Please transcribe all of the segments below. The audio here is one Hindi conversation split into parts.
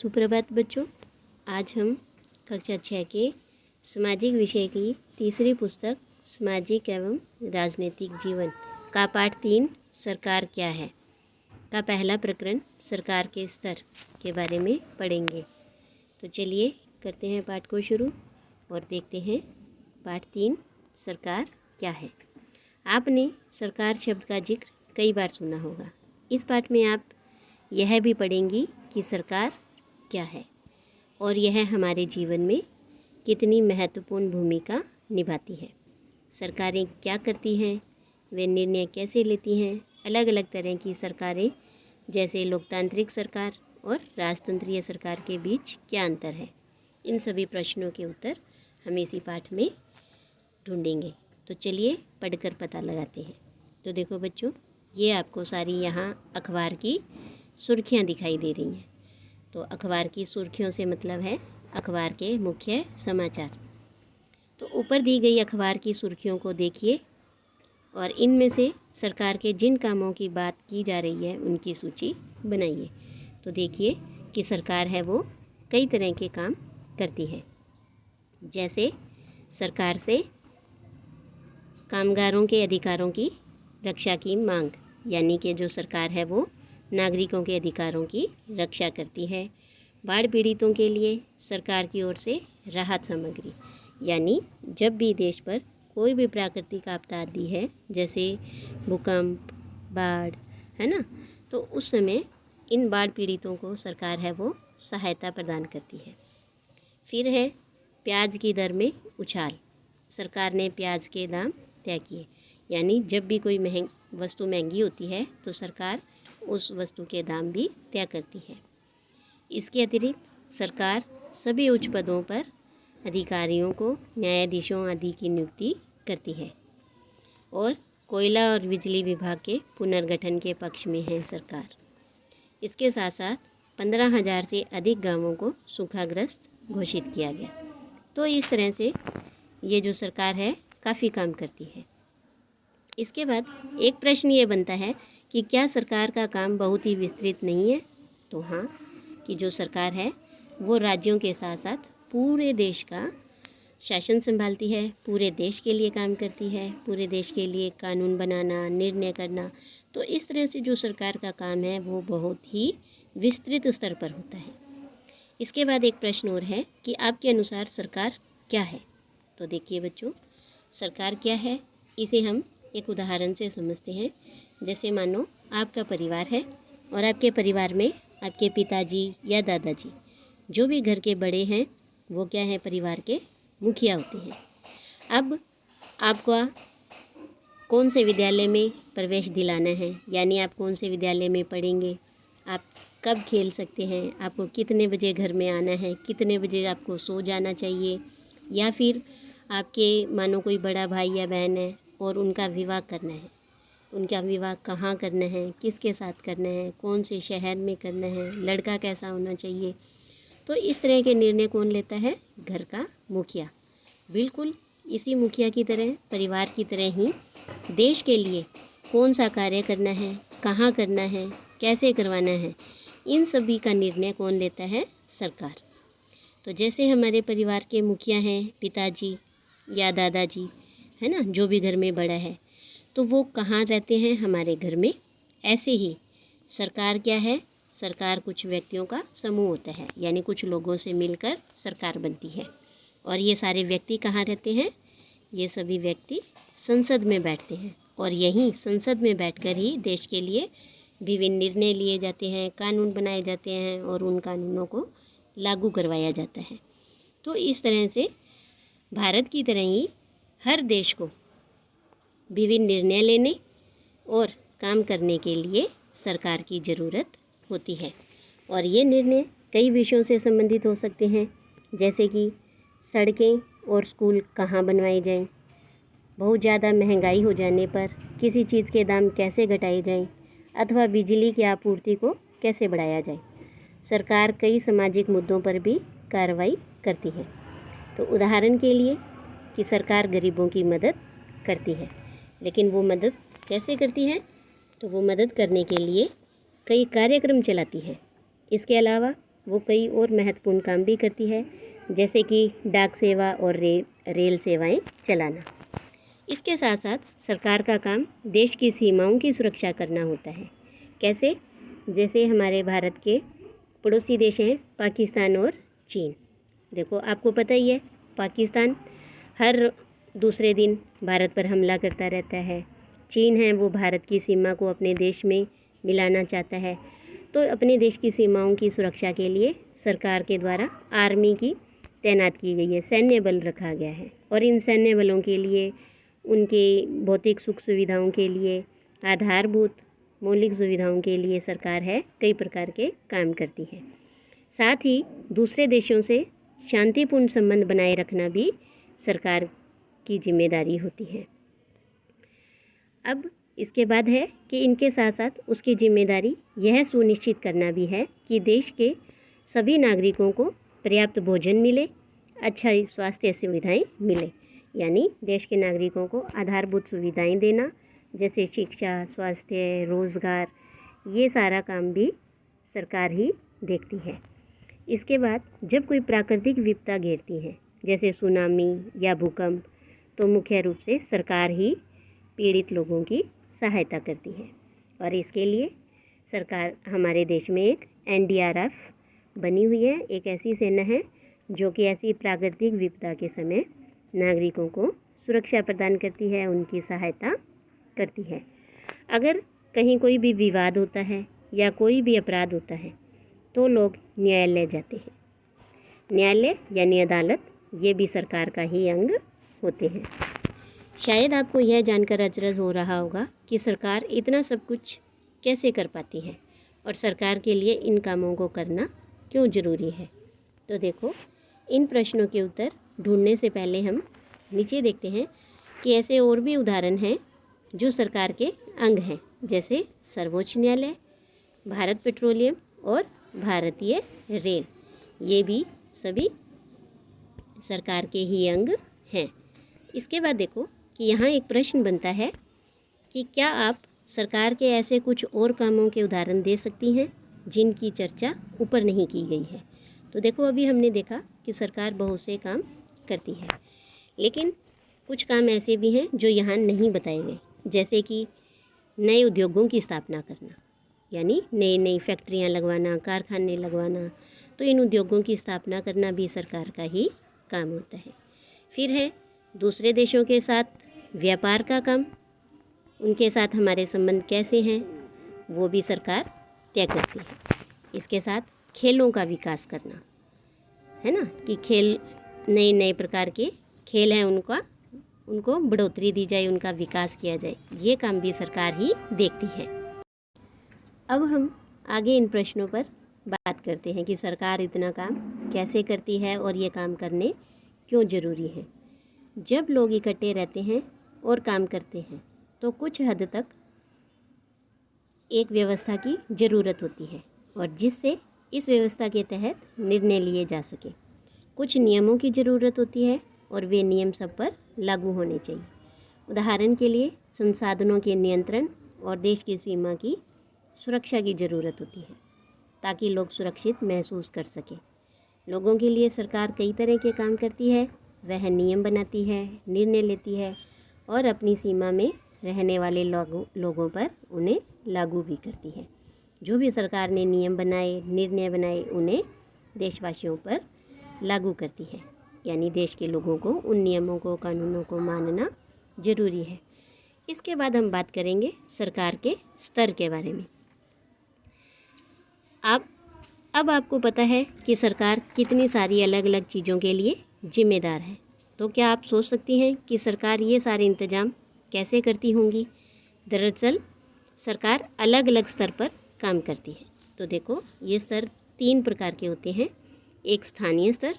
सुप्रभात बच्चों। आज हम कक्षा 6 के सामाजिक विषय की तीसरी पुस्तक सामाजिक एवं राजनीतिक जीवन का पाठ 3 सरकार क्या है का पहला प्रकरण सरकार के स्तर के बारे में पढ़ेंगे। तो चलिए करते हैं पाठ को शुरू और देखते हैं पाठ 3 सरकार क्या है। आपने सरकार शब्द का जिक्र कई बार सुना होगा। इस पाठ में आप यह भी पढ़ेंगी कि सरकार क्या है और यह हमारे जीवन में कितनी महत्वपूर्ण भूमिका निभाती है। सरकारें क्या करती हैं, वे निर्णय कैसे लेती हैं, अलग अलग तरह की सरकारें जैसे लोकतांत्रिक सरकार और राजतंत्रीय सरकार के बीच क्या अंतर है, इन सभी प्रश्नों के उत्तर हम इसी पाठ में ढूंढेंगे। तो चलिए पढ़कर पता लगाते हैं। तो देखो बच्चों, ये आपको सारी यहाँ अखबार की सुर्खियाँ दिखाई दे रही हैं। तो अखबार की सुर्खियों से मतलब है अखबार के मुख्य समाचार। तो ऊपर दी गई अखबार की सुर्खियों को देखिए और इनमें से सरकार के जिन कामों की बात की जा रही है उनकी सूची बनाइए। तो देखिए कि सरकार है वो कई तरह के काम करती है। जैसे सरकार से कामगारों के अधिकारों की रक्षा की मांग, यानी कि जो सरकार है वो नागरिकों के अधिकारों की रक्षा करती है। बाढ़ पीड़ितों के लिए सरकार की ओर से राहत सामग्री, यानी जब भी देश पर कोई भी प्राकृतिक आपदा आती है जैसे भूकंप, बाढ़, है ना, तो उस समय इन बाढ़ पीड़ितों को सरकार है वो सहायता प्रदान करती है। फिर है प्याज की दर में उछाल। सरकार ने प्याज के दाम तय किए, यानी जब भी कोई वस्तु महंगी होती है तो सरकार उस वस्तु के दाम भी तय करती है। इसके अतिरिक्त सरकार सभी उच्च पदों पर अधिकारियों को, न्यायाधीशों आदि की नियुक्ति करती है। और कोयला और बिजली विभाग के पुनर्गठन के पक्ष में है सरकार। इसके साथ साथ 15,000 से अधिक गांवों को सूखाग्रस्त घोषित किया गया। तो इस तरह से ये जो सरकार है काफ़ी काम करती है। इसके बाद एक प्रश्न ये बनता है कि क्या सरकार का काम बहुत ही विस्तृत नहीं है? तो हाँ, कि जो सरकार है वो राज्यों के साथ साथ पूरे देश का शासन संभालती है, पूरे देश के लिए काम करती है, पूरे देश के लिए कानून बनाना, निर्णय करना। तो इस तरह से जो सरकार का काम है वो बहुत ही विस्तृत स्तर पर होता है। इसके बाद एक प्रश्न और है कि आपके अनुसार सरकार क्या है? तो देखिए बच्चों, सरकार क्या है इसे हम एक उदाहरण से समझते हैं। जैसे मानो आपका परिवार है और आपके परिवार में आपके पिताजी या दादाजी, जो भी घर के बड़े हैं, वो क्या है, परिवार के मुखिया होते हैं। अब आपको कौन से विद्यालय में प्रवेश दिलाना है, यानी आप कौन से विद्यालय में पढ़ेंगे, आप कब खेल सकते हैं, आपको कितने बजे घर में आना है, कितने बजे आपको सो जाना चाहिए, या फिर आपके मानो कोई बड़ा भाई या बहन है और उनका विवाह करना है, उनका विवाह कहाँ करना है, किसके साथ करना है, कौन से शहर में करना है, लड़का कैसा होना चाहिए। तो इस तरह के निर्णय कौन लेता है? घर का मुखिया। बिल्कुल इसी मुखिया की तरह, परिवार की तरह ही देश के लिए कौन सा कार्य करना है, कहाँ करना है, कैसे करवाना है, इन सभी का निर्णय कौन लेता है? सरकार। तो जैसे हमारे परिवार के मुखिया हैं पिताजी या दादाजी, है ना, जो भी घर में बड़ा है, तो वो कहाँ रहते हैं? हमारे घर में। ऐसे ही सरकार क्या है? सरकार कुछ व्यक्तियों का समूह होता है, यानी कुछ लोगों से मिलकर सरकार बनती है। और ये सारे व्यक्ति कहाँ रहते हैं? ये सभी व्यक्ति संसद में बैठते हैं और यहीं संसद में बैठकर ही देश के लिए विभिन्न निर्णय लिए जाते हैं, कानून बनाए जाते हैं और उन कानूनों को लागू करवाया जाता है। तो इस तरह से भारत की तरह ही हर देश को विभिन्न निर्णय लेने और काम करने के लिए सरकार की ज़रूरत होती है। और ये निर्णय कई विषयों से संबंधित हो सकते हैं, जैसे कि सड़कें और स्कूल कहाँ बनवाए जाएं, बहुत ज़्यादा महंगाई हो जाने पर किसी चीज़ के दाम कैसे घटाए जाएं, अथवा बिजली की आपूर्ति को कैसे बढ़ाया जाए। सरकार कई सामाजिक मुद्दों पर भी कार्रवाई करती है। तो उदाहरण के लिए कि सरकार गरीबों की मदद करती है, लेकिन वो मदद कैसे करती है? तो वो मदद करने के लिए कई कार्यक्रम चलाती है। इसके अलावा वो कई और महत्वपूर्ण काम भी करती है, जैसे कि डाक सेवा और रेल सेवाएं चलाना। इसके साथ साथ सरकार का काम देश की सीमाओं की सुरक्षा करना होता है। कैसे? जैसे हमारे भारत के पड़ोसी देश हैं पाकिस्तान और चीन। देखो, आपको पता ही है, पाकिस्तान हर दूसरे दिन भारत पर हमला करता रहता है। चीन है, वो भारत की सीमा को अपने देश में मिलाना चाहता है। तो अपने देश की सीमाओं की सुरक्षा के लिए सरकार के द्वारा आर्मी की तैनात की गई है, सैन्य बल रखा गया है। और इन सैन्य बलों के लिए, उनके भौतिक सुख सुविधाओं के लिए, आधारभूत मौलिक सुविधाओं के लिए सरकार है कई प्रकार के काम करती है। साथ ही दूसरे देशों से शांतिपूर्ण संबंध बनाए रखना भी सरकार की जिम्मेदारी होती है। अब इसके बाद है कि इनके साथ साथ उसकी जिम्मेदारी यह सुनिश्चित करना भी है कि देश के सभी नागरिकों को पर्याप्त भोजन मिले, अच्छा स्वास्थ्य सुविधाएं मिले। यानी देश के नागरिकों को आधारभूत सुविधाएं देना, जैसे शिक्षा, स्वास्थ्य, रोज़गार, ये सारा काम भी सरकार ही देखती है। इसके बाद जब कोई प्राकृतिक विपदा घेरती है, जैसे सुनामी या भूकंप, तो मुख्य रूप से सरकार ही पीड़ित लोगों की सहायता करती है। और इसके लिए सरकार, हमारे देश में एक NDRF बनी हुई है, एक ऐसी सेना है जो कि ऐसी प्राकृतिक विपदा के समय नागरिकों को सुरक्षा प्रदान करती है, उनकी सहायता करती है। अगर कहीं कोई भी विवाद होता है या कोई भी अपराध होता है तो लोग न्यायालय जाते हैं। न्यायालय यानी अदालत, ये भी सरकार का ही अंग होते हैं। शायद आपको यह जानकर अचरज हो रहा होगा कि सरकार इतना सब कुछ कैसे कर पाती है और सरकार के लिए इन कामों को करना क्यों ज़रूरी है। तो देखो, इन प्रश्नों के उत्तर ढूंढने से पहले हम नीचे देखते हैं कि ऐसे और भी उदाहरण हैं जो सरकार के अंग हैं, जैसे सर्वोच्च न्यायालय, भारत पेट्रोलियम और भारतीय रेल। ये भी सभी सरकार के ही अंग हैं। इसके बाद देखो कि यहाँ एक प्रश्न बनता है कि क्या आप सरकार के ऐसे कुछ और कामों के उदाहरण दे सकती हैं जिनकी चर्चा ऊपर नहीं की गई है। तो देखो, अभी हमने देखा कि सरकार बहुत से काम करती है, लेकिन कुछ काम ऐसे भी हैं जो यहाँ नहीं बताए गए, जैसे कि नए उद्योगों की स्थापना करना, यानी नई नई फैक्ट्रियाँ लगवाना, कारखाने लगवाना। तो इन उद्योगों की स्थापना करना भी सरकार का ही काम होता है। फिर है दूसरे देशों के साथ व्यापार का काम, उनके साथ हमारे संबंध कैसे हैं वो भी सरकार तय करती है। इसके साथ खेलों का विकास करना, है ना, कि खेल, नए नए प्रकार के खेल हैं, उनको बढ़ोतरी दी जाए, उनका विकास किया जाए, ये काम भी सरकार ही देखती है। अब हम आगे इन प्रश्नों पर बात करते हैं कि सरकार इतना काम कैसे करती है और ये काम करने क्यों ज़रूरी है। जब लोग इकट्ठे रहते हैं और काम करते हैं तो कुछ हद तक एक व्यवस्था की ज़रूरत होती है, और जिससे इस व्यवस्था के तहत निर्णय लिए जा सके। कुछ नियमों की ज़रूरत होती है और वे नियम सब पर लागू होने चाहिए। उदाहरण के लिए संसाधनों के नियंत्रण और देश की सीमा की सुरक्षा की ज़रूरत होती है, ताकि लोग सुरक्षित महसूस कर सकें। लोगों के लिए सरकार कई तरह के काम करती है। वह नियम बनाती है, निर्णय लेती है और अपनी सीमा में रहने वाले लोगों पर उन्हें लागू भी करती है। जो भी सरकार ने नियम बनाए, निर्णय बनाए, उन्हें देशवासियों पर लागू करती है। यानी देश के लोगों को उन नियमों को, कानूनों को मानना ज़रूरी है। इसके बाद हम बात करेंगे सरकार के स्तर के बारे में। अब आपको पता है कि सरकार कितनी सारी अलग अलग चीज़ों के लिए जिम्मेदार है। तो क्या आप सोच सकती हैं कि सरकार ये सारे इंतजाम कैसे करती होंगी? दरअसल सरकार अलग अलग स्तर पर काम करती है। तो देखो, ये स्तर 3 प्रकार के होते हैं। एक स्थानीय स्तर,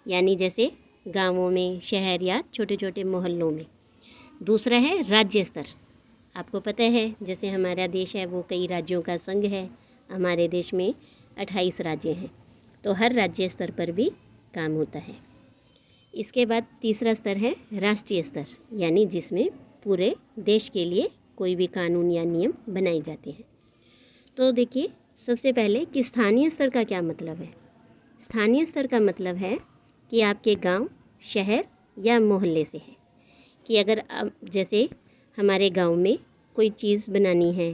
यानी जैसे गांवों में, शहर या छोटे छोटे मोहल्लों में। दूसरा है राज्य स्तर। आपको पता है जैसे हमारा देश है वो कई राज्यों का संघ है। हमारे देश में 28 राज्य हैं, तो हर राज्य स्तर पर भी काम होता है। इसके बाद तीसरा स्तर है राष्ट्रीय स्तर, यानी जिसमें पूरे देश के लिए कोई भी कानून या नियम बनाए जाते हैं। तो देखिए, सबसे पहले कि स्थानीय स्तर का क्या मतलब है। स्थानीय स्तर का मतलब है कि आपके गांव, शहर या मोहल्ले से है। कि अगर अब जैसे हमारे गांव में कोई चीज़ बनानी है,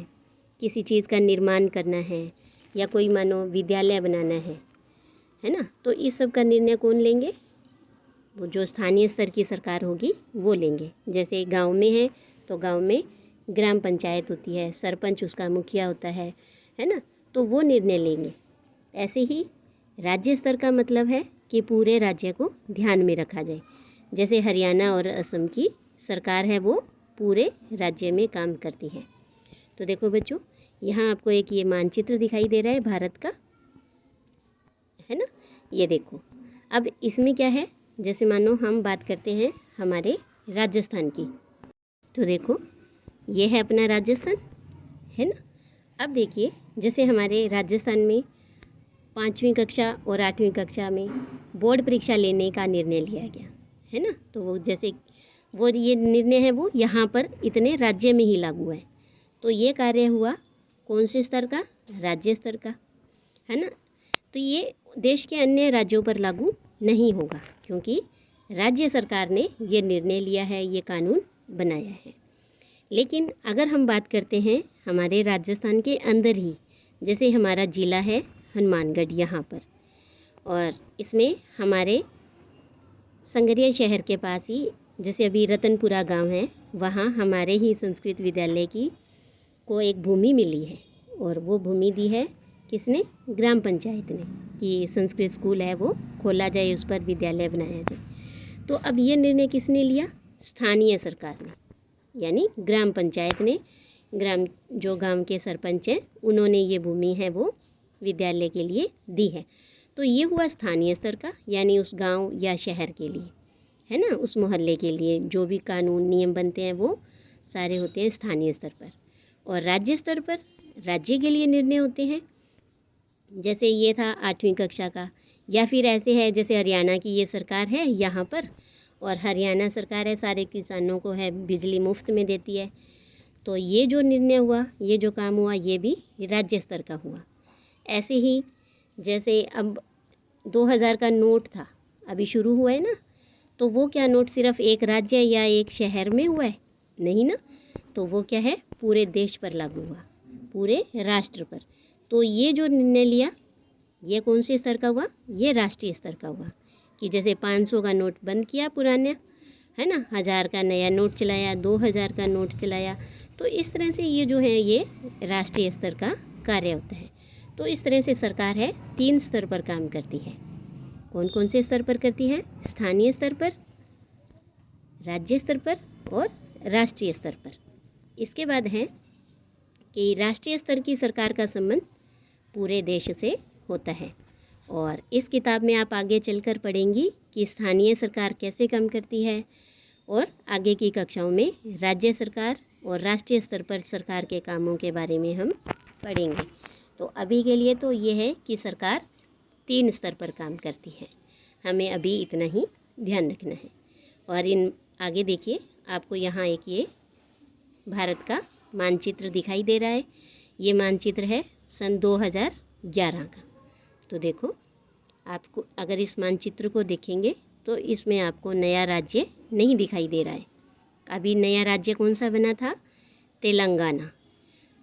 किसी चीज़ का निर्माण करना है, या कोई मानो विद्यालय बनाना है ना, तो इस सब का निर्णय कौन लेंगे? वो जो स्थानीय स्तर की सरकार होगी वो लेंगे। जैसे गांव में है तो गांव में ग्राम पंचायत होती है, सरपंच उसका मुखिया होता है ना, तो वो निर्णय लेंगे। ऐसे ही राज्य स्तर का मतलब है कि पूरे राज्य को ध्यान में रखा जाए। जैसे हरियाणा और असम की सरकार है वो पूरे राज्य में काम करती है। तो देखो बच्चों, यहाँ आपको एक ये मानचित्र दिखाई दे रहा है भारत का, है ना। ये देखो, अब इसमें क्या है, जैसे मानो हम बात करते हैं हमारे राजस्थान की, तो देखो ये है अपना राजस्थान, है ना। अब देखिए, जैसे हमारे राजस्थान में 5वीं कक्षा और 8वीं कक्षा में बोर्ड परीक्षा लेने का निर्णय लिया गया, है ना। तो वो जैसे वो ये निर्णय है वो यहाँ पर इतने राज्य में ही लागू है। तो ये कार्य हुआ कौन से स्तर का? राज्य स्तर का, है ना। तो ये देश के अन्य राज्यों पर लागू नहीं होगा, क्योंकि राज्य सरकार ने ये निर्णय लिया है, ये कानून बनाया है। लेकिन अगर हम बात करते हैं हमारे राजस्थान के अंदर ही, जैसे हमारा ज़िला है हनुमानगढ़ यहाँ पर, और इसमें हमारे संगरिया शहर के पास ही जैसे अभी रतनपुरा गांव है, वहाँ हमारे ही संस्कृत विद्यालय की को एक भूमि मिली है, और वो भूमि दी है किसने? ग्राम पंचायत ने, कि संस्कृत स्कूल है वो खोला जाए, उस पर विद्यालय बनाया जाए। तो अब ये निर्णय किसने लिया? स्थानीय सरकार ने, यानी ग्राम पंचायत ने, जो गांव के सरपंच हैं उन्होंने ये भूमि है वो विद्यालय के लिए दी है। तो ये हुआ स्थानीय स्तर का, यानी उस गांव या शहर के लिए, है ना, उस मोहल्ले के लिए जो भी कानून नियम बनते हैं वो सारे होते हैं स्थानीय स्तर पर। और राज्य स्तर पर राज्य के लिए निर्णय होते हैं। जैसे ये था 8वीं कक्षा का, या फिर ऐसे है जैसे हरियाणा की ये सरकार है यहाँ पर, और हरियाणा सरकार है सारे किसानों को है बिजली मुफ्त में देती है। तो ये जो निर्णय हुआ, ये जो काम हुआ, ये भी राज्य स्तर का हुआ। ऐसे ही जैसे अब 2000 का नोट था, अभी शुरू हुआ है ना, तो वो क्या नोट सिर्फ एक राज्य या एक शहर में हुआ है? नहीं ना, तो वो क्या है, पूरे देश पर लागू हुआ, पूरे राष्ट्र पर। तो ये जो निर्णय लिया, ये कौन से स्तर का हुआ? ये राष्ट्रीय स्तर का हुआ। कि जैसे 500 का नोट बंद किया पुराना, है ना, 1000 का नया नोट चलाया, 2000 का नोट चलाया। तो इस तरह से ये जो है ये राष्ट्रीय स्तर का कार्य होता है। तो इस तरह से सरकार है 3 स्तर पर काम करती है। कौन कौन से स्तर पर करती है? स्थानीय स्तर पर, राज्य स्तर पर और राष्ट्रीय स्तर पर। इसके बाद है कि राष्ट्रीय स्तर की सरकार का संबंध पूरे देश से होता है। और इस किताब में आप आगे चलकर पढ़ेंगी कि स्थानीय सरकार कैसे काम करती है, और आगे की कक्षाओं में राज्य सरकार और राष्ट्रीय स्तर पर सरकार के कामों के बारे में हम पढ़ेंगे। तो अभी के लिए तो ये है कि सरकार 3 स्तर पर काम करती है, हमें अभी इतना ही ध्यान रखना है। और इन आगे देखिए, आपको यहाँ एक ये भारत का मानचित्र दिखाई दे रहा है। ये मानचित्र है सन 2011 का। तो देखो, आपको अगर इस मानचित्र को देखेंगे तो इसमें आपको नया राज्य नहीं दिखाई दे रहा है। अभी नया राज्य कौन सा बना था? तेलंगाना।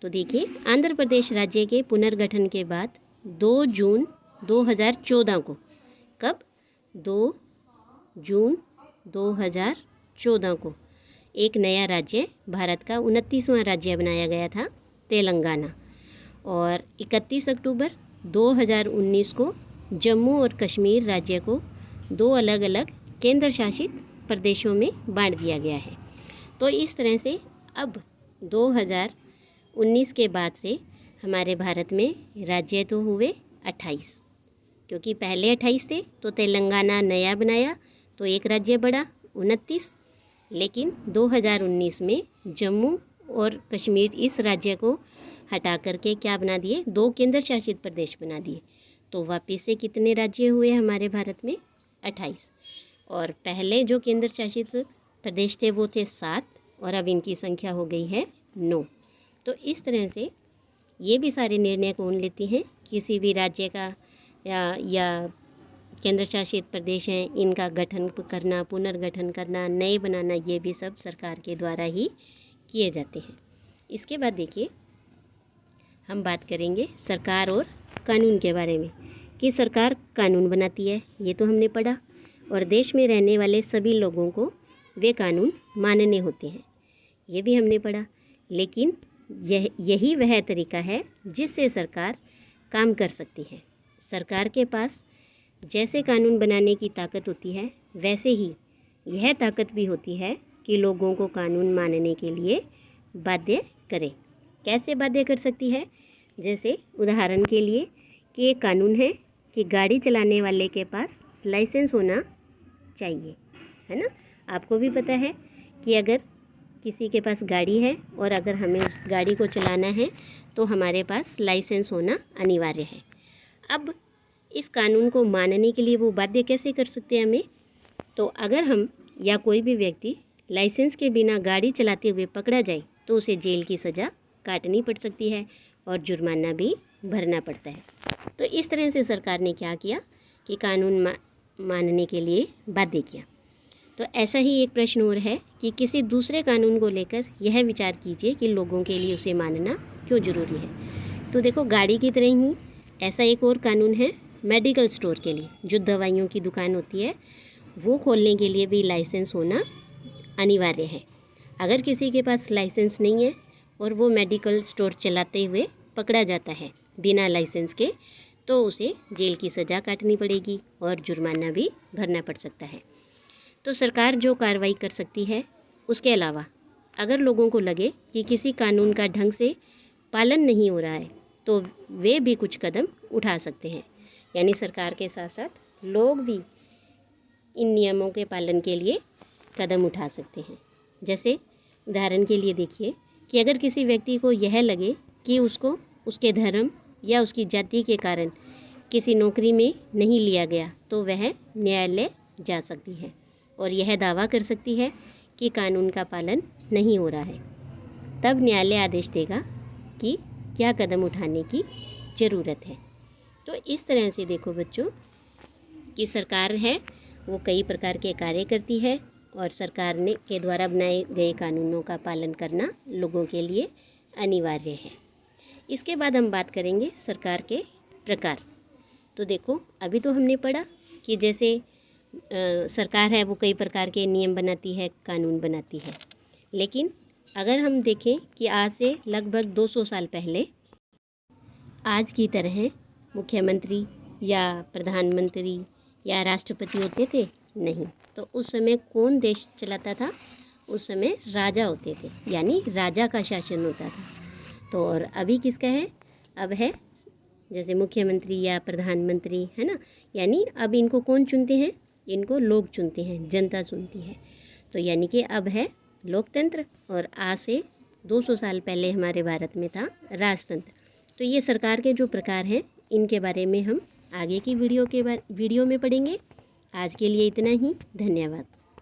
तो देखिए, आंध्र प्रदेश राज्य के पुनर्गठन के बाद 2 जून 2014 को, कब? 2 जून 2014 को एक नया राज्य, भारत का 29वां राज्य बनाया गया था, तेलंगाना। और 31 अक्टूबर 2019 को जम्मू और कश्मीर राज्य को 2 अलग अलग केंद्र शासित प्रदेशों में बांट दिया गया है। तो इस तरह से अब 2019 के बाद से हमारे भारत में राज्य तो हुए 28, क्योंकि पहले 28 थे, तो तेलंगाना नया बनाया तो एक राज्य बढ़ा 29। लेकिन 2019 में जम्मू और कश्मीर इस राज्य को हटा करके क्या बना दिए? 2 केंद्र शासित प्रदेश बना दिए। तो वापस से कितने राज्य हुए हमारे भारत में? 28। और पहले जो केंद्र शासित प्रदेश थे वो थे 7, और अब इनकी संख्या हो गई है 9। तो इस तरह से ये भी सारे निर्णय कौन लेते हैं? किसी भी राज्य का या केंद्र शासित प्रदेश हैं, इनका गठन करना, पुनर्गठन करना, नए बनाना, ये भी सब सरकार के द्वारा ही किए जाते हैं। इसके बाद देखिए, हम बात करेंगे सरकार और कानून के बारे में कि सरकार कानून बनाती है, ये तो हमने पढ़ा, और देश में रहने वाले सभी लोगों को वे कानून मानने होते हैं, ये भी हमने पढ़ा। लेकिन यही वह तरीका है जिससे सरकार काम कर सकती है। सरकार के पास जैसे कानून बनाने की ताकत होती है, वैसे ही यह ताकत भी होती है कि लोगों को कानून मानने के लिए बाध्य करे। कैसे बाध्य कर सकती है? जैसे उदाहरण के लिए कि एक कानून है कि गाड़ी चलाने वाले के पास लाइसेंस होना चाहिए, है ना। आपको भी पता है कि अगर किसी के पास गाड़ी है और अगर हमें उस गाड़ी को चलाना है तो हमारे पास लाइसेंस होना अनिवार्य है। अब इस कानून को मानने के लिए वो बाध्य कैसे कर सकते हैं हमें? तो अगर हम या कोई भी व्यक्ति लाइसेंस के बिना गाड़ी चलाते हुए पकड़ा जाए तो उसे जेल की सज़ा काटनी पड़ सकती है और जुर्माना भी भरना पड़ता है। तो इस तरह से सरकार ने क्या किया कि कानून मानने के लिए बाध्य किया। तो ऐसा ही एक प्रश्न और है कि किसी दूसरे कानून को लेकर यह विचार कीजिए कि लोगों के लिए उसे मानना क्यों ज़रूरी है। तो देखो, गाड़ी की तरह ही ऐसा एक और कानून है मेडिकल स्टोर के लिए। जो दवाइयों की दुकान होती है वो खोलने के लिए भी लाइसेंस होना अनिवार्य है। अगर किसी के पास लाइसेंस नहीं है और वो मेडिकल स्टोर चलाते हुए पकड़ा जाता है बिना लाइसेंस के, तो उसे जेल की सज़ा काटनी पड़ेगी और जुर्माना भी भरना पड़ सकता है। तो सरकार जो कार्रवाई कर सकती है, उसके अलावा अगर लोगों को लगे कि किसी कानून का ढंग से पालन नहीं हो रहा है तो वे भी कुछ कदम उठा सकते हैं। यानी सरकार के साथ साथ लोग भी इन नियमों के पालन के लिए कदम उठा सकते हैं। जैसे उदाहरण के लिए देखिए कि अगर किसी व्यक्ति को यह लगे कि उसको उसके धर्म या उसकी जाति के कारण किसी नौकरी में नहीं लिया गया तो वह न्यायालय जा सकती है और यह दावा कर सकती है कि कानून का पालन नहीं हो रहा है। तब न्यायालय आदेश देगा कि क्या कदम उठाने की ज़रूरत है। तो इस तरह से देखो बच्चों कि सरकार है वो कई प्रकार के कार्य करती है और सरकार ने के द्वारा बनाए गए कानूनों का पालन करना लोगों के लिए अनिवार्य है। इसके बाद हम बात करेंगे सरकार के प्रकार। तो देखो, अभी तो हमने पढ़ा कि जैसे सरकार है वो कई प्रकार के नियम बनाती है, कानून बनाती है। लेकिन अगर हम देखें कि आज से लगभग 200 साल पहले आज की तरह मुख्यमंत्री या प्रधानमंत्री या राष्ट्रपति होते थे? नहीं। तो उस समय कौन देश चलाता था? उस समय राजा होते थे, यानी राजा का शासन होता था। तो और अभी किसका है? अब है जैसे मुख्यमंत्री या प्रधानमंत्री, है ना। यानी अब इनको कौन चुनते हैं? इनको लोग चुनते हैं, जनता चुनती है। तो यानी कि अब है लोकतंत्र और आज से 200 साल पहले हमारे भारत में था राजतंत्र। तो ये सरकार के जो प्रकार हैं इनके बारे में हम आगे की वीडियो में पढ़ेंगे। आज के लिए इतना ही। धन्यवाद।